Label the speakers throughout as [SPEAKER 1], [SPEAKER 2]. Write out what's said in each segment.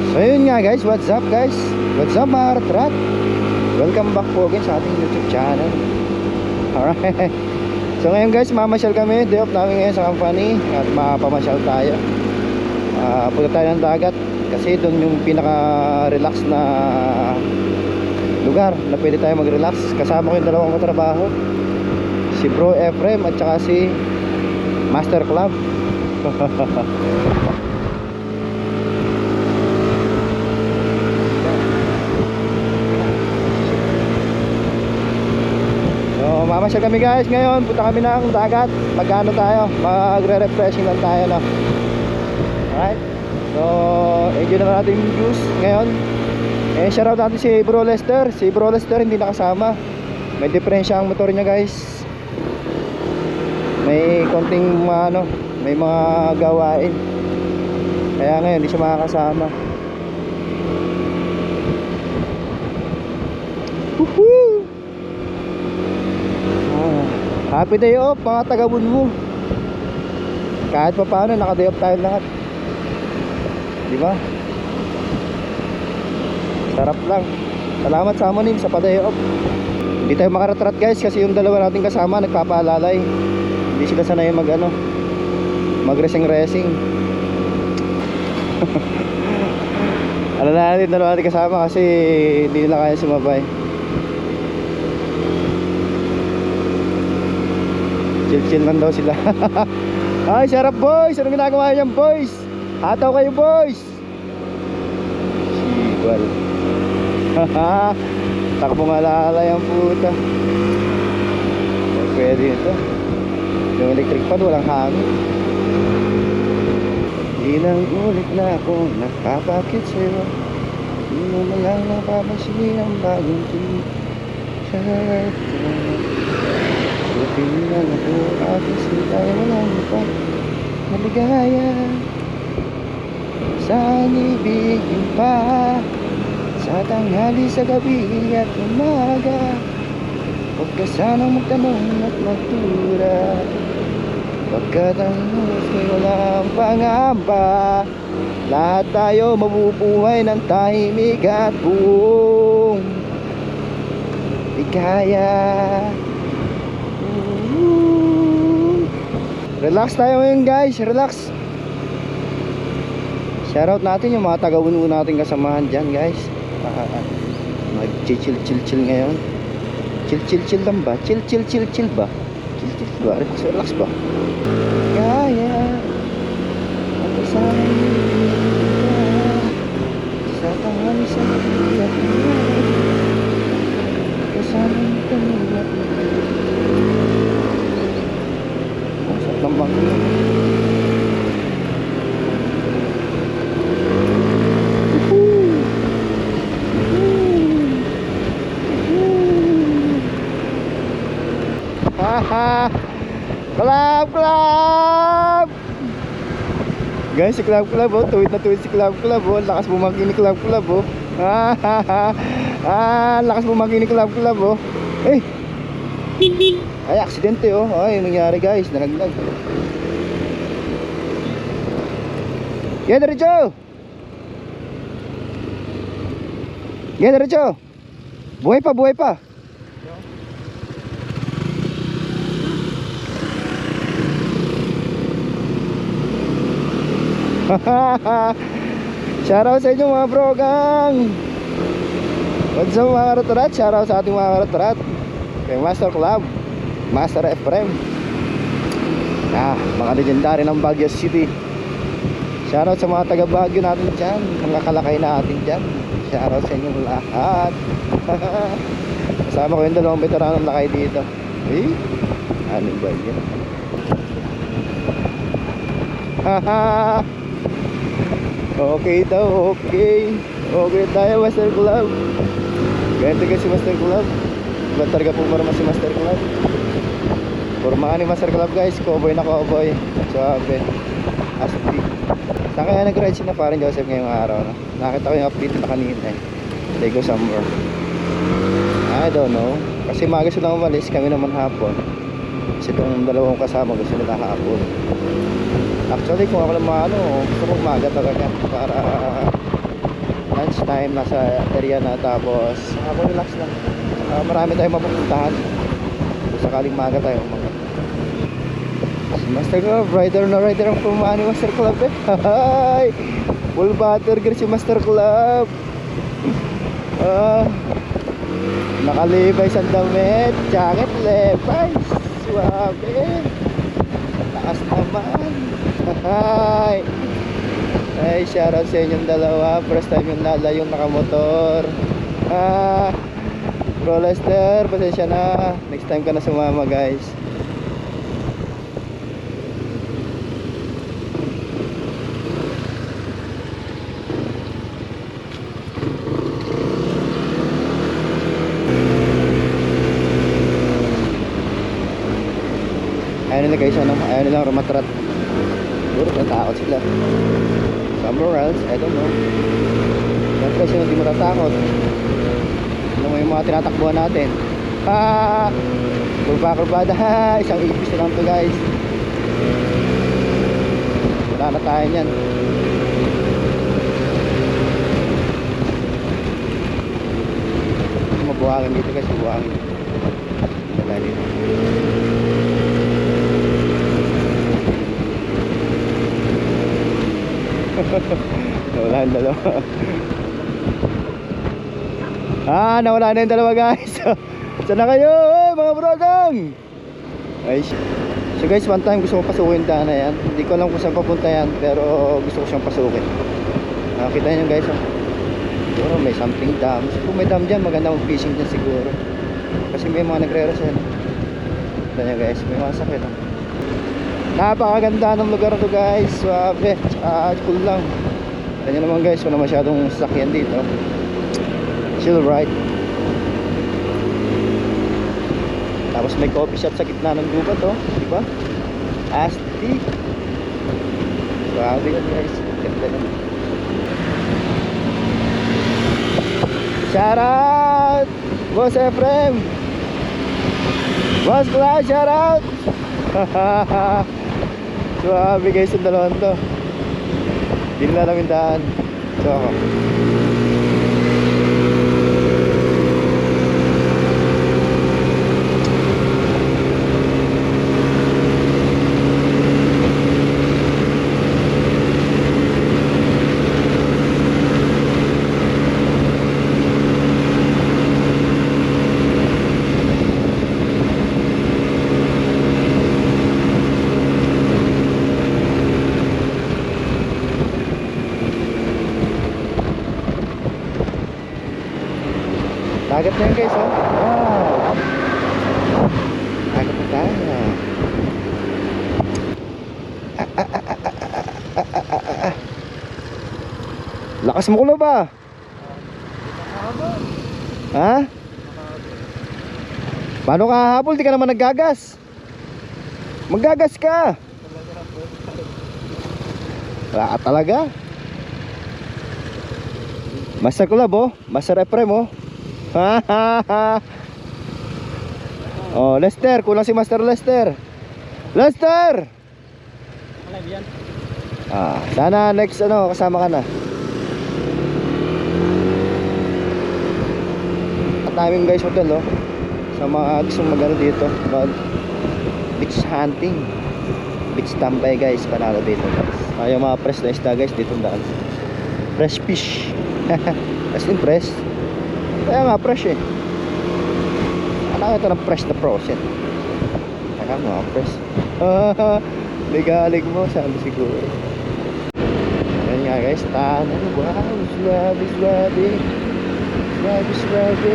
[SPEAKER 1] So yun nga guys, what's up guys? What's up mga katrat? Welcome back po again sa ating YouTube channel. Alright. So ngayon guys, mamasyal kami. Day off namin ngayon sa company. At mapamasyal tayo. Punta tayo ng dagat. Kasi doon yung pinaka-relax na lugar na pwede tayo mag-relax. Kasama ko yung dalawang katrabaho, si Bro Efrem at saka si Master Club. Mamasyal kami guys ngayon. Punta kami ng dagat. Magano tayo? Magre-refreshing lang tayo, no? Alright. So enjoy na natin yung views ngayon. Shoutout natin si Bro Lester. Si Bro Lester hindi nakasama. May diferensya ang motor niya guys. May konting may mga gawain. Kaya ngayon hindi siya makakasama. Woohoo! Happy day off mga taga-Bunmo. Kahit pa paano naka-day off tayo lahat, diba? Sarap lang. Salamat sa Amonim sa pa-day off. Hindi tayo makaratrat guys kasi yung dalawa nating kasama nagpapaalalay. Hindi sila sanay mag-racing. Alam natin dalawa nating kasama kasi hindi nila kaya sumabay. Chill lang daw sila. Ay, sarap boys. Anong ginagawa niyan boys? Hataw kayo boys. Sibal. Takbo nga lalay ang puta. Pwede ito. Yung electric fan walang hangin. Ilang ulit na ako nakapakit sa'yo. Di mo man lang napapansin ang bagong t-shirt. Tingnan ako aking sinta, walang iba maligaya. Saan ibigin pa? Sa tanghali, sa gabi at umaga. Huwag ka sanang magtanong at magtura, pagkat ang ay walang pangamba. Lahat tayo mabubuhay ng tahimik at buong ligaya. Relax tayo ngayon guys, relax. Shoutout natin yung mga taga-Bunmo natin kasamahan dyan guys. Mag-chill ngayon. Chill lang ba? Chill ba? Chill ba? Relax ba? Kaya ang kasama sa tanghali sa gabi at kasama kami at lambang ini. Haha. Club. Guys, si Club oh, tuwid si Club oh. Lakas bumangkin ni Club oh. Lakas bumangkin ni Club oh. Ay, aksidente oh. Ay, nangyari guys, nalaglag. Yan, diretso. Buhay pa. Shoutout sa inyo mga bro gang. What's up mga karatrat? Shoutout sa ating mga karatrat, kay Master Club, Master Efrem, mga legendary ng Baguio City. Shoutout sa mga taga Baguio natin dyan, mga kalakay natin dyan. Shoutout sa inyo lahat. Kasama ko yung dalawang veteranong lakay dito. Ano ba yan? Okay daw, okay tayo Master Club. Ganito kasi Master Club. Ba't talaga pumarma si Master Club? Formahan ni Master Club guys. Cowboy na cowboy. Suabe. Aspi. Saan kaya nag-ride si na parang Joseph ngayong araw, no? Nakita ko yung update na kanina eh. They go somewhere, I don't know. Kasi maga silang umalis, kami naman hapon. Kasi itong dalawang kasama gusto nila hapon. Actually kung ako naman gusto ko umaga talaga para lunch time, nasa area na. Tapos ako relax lang. Marami tayong mapupuntahan kung sakaling maaga tayo umaga. Si Master Club, rider na rider ang pumahan ni Master Club eh. Hi! Full butter gear si Master Club. Nakalibay sa damit, jacket, levi's. Suwabe. Taas naman. Hi! Ay, shoutout sa inyong dalawa. First time yung lalayong nakamotor. Bro Lester, pasensya na. Next time ka na sumama, guys. Ayaw nila guys, ano? Ayaw nilang rumatrat. Siguro tatakot sila. Somewhere else, I don't know. Siyempre sino hindi matatakot. Ano mo yung mga tinatakbuhan natin. Kurba-kurbada. Isang ipis na lang to guys. Wala na tayo nyan. Mabuhangin dito guys, mabuhangin. Wala dito. Nawala yung dalawa. Nawala na yung dalawa guys. Saan na kayo mga brogang? So guys, one time gusto ko pasukin daan na yan. Hindi ko alam kung saan papunta yan, pero gusto ko siyang pasukin. Nakita nyo guys, siguro may something dam. Kung may dam dyan, maganda mag fishing dyan siguro. Kasi may mga nagre-resell. Kita nyo guys, may mga sakit. Napakaganda ng lugar to guys. Suabe, cool lang. Kita nyo naman guys, wala masyadong sasakyan dito. Chill ride. Tapos may coffee shop sa gitna ng gubat to, di ba? Asti. Suabe ka guys. Ganda naman. Shout out Boss Efrem, Boss Clash, shout out. Suabe guys yung dalawang to. Hindi nila alam yung daan. So ako dagat na yun guys, oh. Wow. Dagat na tayo. Lakas mo kulo ba? Ha? Paano ka hahabol? Di ka naman naggagas. Maggagas ka. Wala ka talaga. Master Club, oh. Master Efrem, oh. Oh, Lester, kulang si Master Lester. Lester! Sana next kasama ka na. Timing guys hotel, oh. Sa mga gustong magano dito, mag beach hunting, beach tambay guys, panalo dito guys. Yung mga fresh na isda guys, dito daan. Fresh fish. As in fresh. Kaya nga fresh eh. Ano ito ng fresh na frozen? Kaya mga fresh. Ligalig mo, sabi siguro. Ayan nga guys, tanan. Wow, swabe, swabe. Swabe, swabe.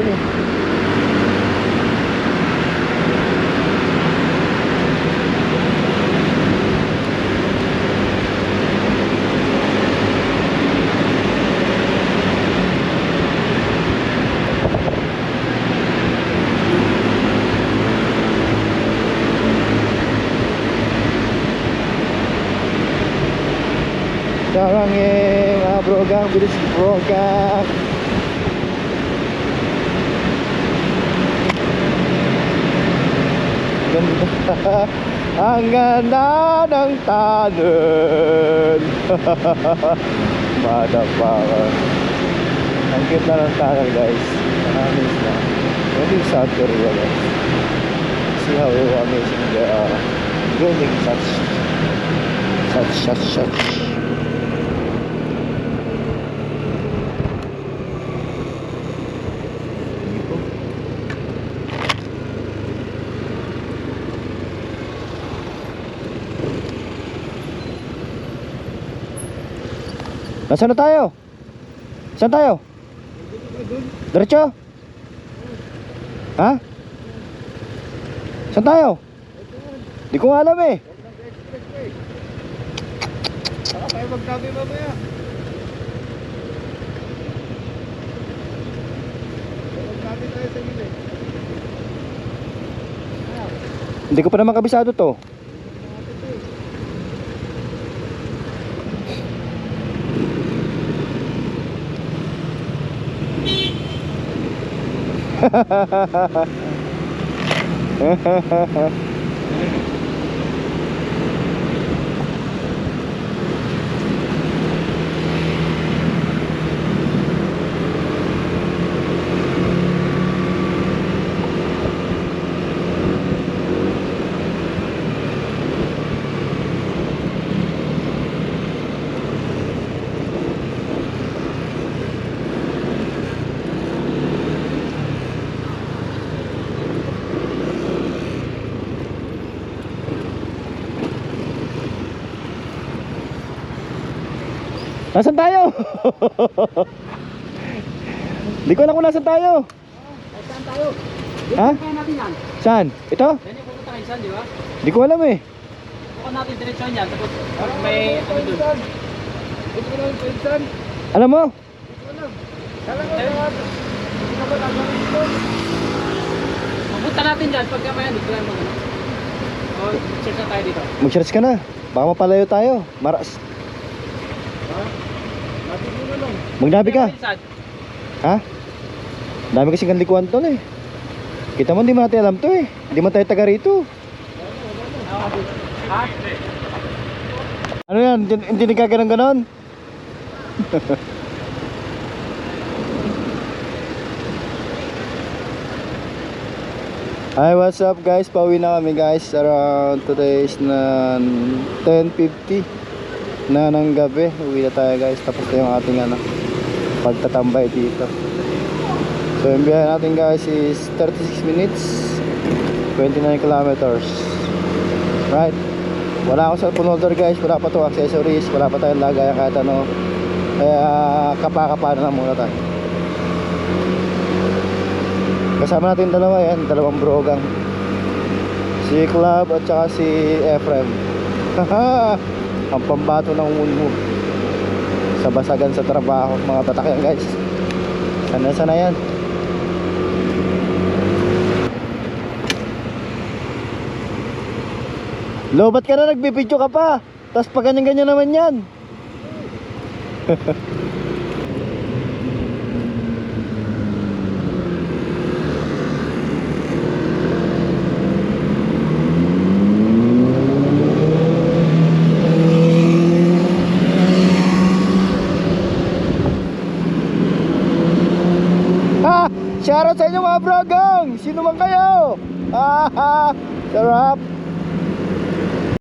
[SPEAKER 1] Sarang mga brogang, bilis brogang. Ganda. Ang ganda ng tunnel. Motherfucker. Ang cute na ng tunnel guys. Amaze na. Maybe South Korea guys. See how amazing they are building such. Nasaan na tayo? Saan tayo? Diretso? Ha? Saan tayo? Di ko nga alam eh.
[SPEAKER 2] Saka tayo magtabi mamaya. Magtabi tayo sa gilid.
[SPEAKER 1] Hindi ko pa naman kabisado to. Nasaan tayo? Di ko alam kung nasaan tayo.
[SPEAKER 2] Saan tayo?
[SPEAKER 1] Ha?
[SPEAKER 2] Kaya natin yan.
[SPEAKER 1] Saan? Ito?
[SPEAKER 2] Yan yung pupunta kayo saan, di ba?
[SPEAKER 1] Di ko alam eh.
[SPEAKER 2] Bukan natin diretsyon yan. Tapos may ano dun. Ito ko lang pinsan.
[SPEAKER 1] Alam mo?
[SPEAKER 2] Ito ko lang. Kala ko lang. Hindi na ba nagawin ito? Mapunta natin dyan. Pagka may ano, kailan mo ano. O, check na tayo dito.
[SPEAKER 1] Mag-search ka na. Baka mapalayo tayo. Maras.
[SPEAKER 2] Ha? Natin mo na lang.
[SPEAKER 1] Magnabi ka.
[SPEAKER 2] Pinsan.
[SPEAKER 1] Ha? Dami kasing kanlikuan to eh. Kita mo, hindi mo natin alam to eh. Hindi mo tayo taga rito.
[SPEAKER 2] Ha?
[SPEAKER 1] Ano yan? Hindi nagkaganon ganon? Hi, what's up guys? Pauwi na kami guys. Around today is na 10:50 na ng gabi. Uwi na tayo guys. Tapos na yung ating ano, pagtatambay dito. So yung biyahe natin guys is 36 minutes 29 kilometers. Right? Wala akong cellphone holder guys. Wala pa to accessories. Wala pa tayong lagayan kahit ano. Kaya kapa-kapa na muna tayo. Kasama natin dalawa yan. Dalawang brogang. Si Club at saka si Efrem. Ang pambato ng unmo sa basagan sa trabaho. Mga batak yan guys. Sana yan. Lobat ka na, nagbibidyo ka pa. Tapos pa ganyan-ganyan naman yan. Ha! Shoutout sa inyo mga brogang! Sino man kayo? Ha! Sarap!